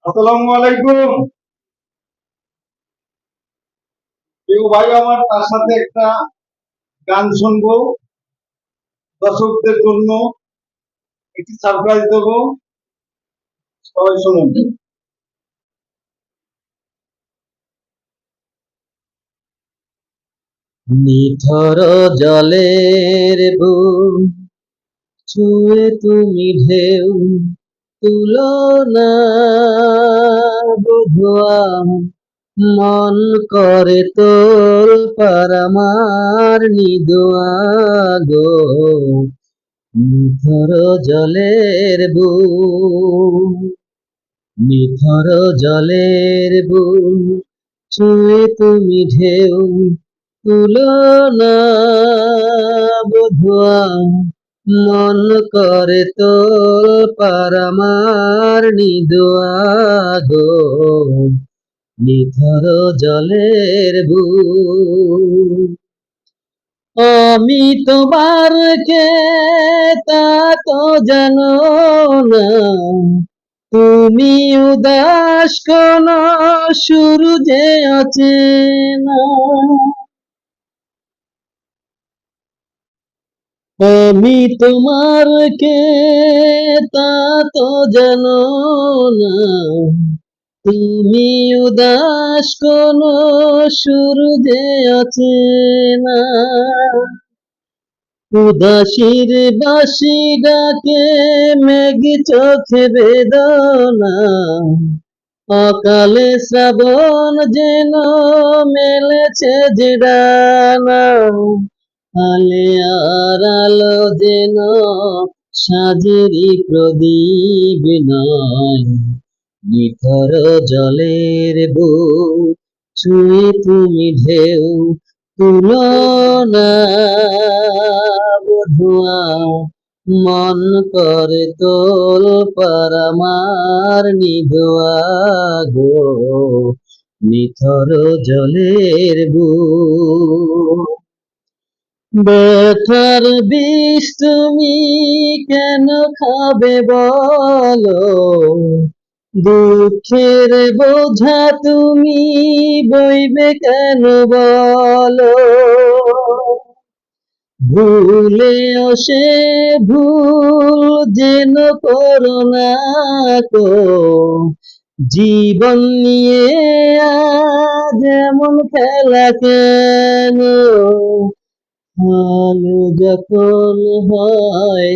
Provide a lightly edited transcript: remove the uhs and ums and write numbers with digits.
আসসালামু আলাইকুম। কেউ ভাই আমার তার সাথে একটা গান শুনবো, দর্শকদের জন্য একটি সারপ্রাইজ দেবো। সবাই শুনুন। নিথর জলের বুক ছুঁয়ে তুমি ঢেউ তুলো না বধুয়া, মন করে তোর পারামার নিদোয়া গো। নিথর জলের বুক, নিথর জলের বুক ছুঁয়ে তুমি ঢেউ তুলো না বধুয়া, মন করে তোর পারামার নিদোয়া গো। নিথর জলের বুক, আমি তোমার কে তা তো জানো না, তুমি উদাস কোন শুরু যে অচেনা। আমি তোমার কে তা তো জানো না, তুমি উদাস কোন শুরু যে অচেনা। উদাসীর বাসি ডাকে মেঘ চোখে বেদনা, অকালে শ্রাবণ যেন মেলেছে যে ডানা। আলে আর আলো যেন সাজেরি প্রদীপ নয়, নিথর জলের বুক ছুঁয়ে তুমি ঢেউ তুলো না বধুয়া, মন করে তোল পারামার নিদোয়া গো। নিথর জলের বুক, ব্যথার বিষ তুমি কেন খাবে বলো, দুঃখের বোঝা তুমি বইবে কেন বলো। ভুলেও সে ভুল যেন করো না কো, জীবন নিয়ে আজ এমন খেলা কেন। হাল যখন হয়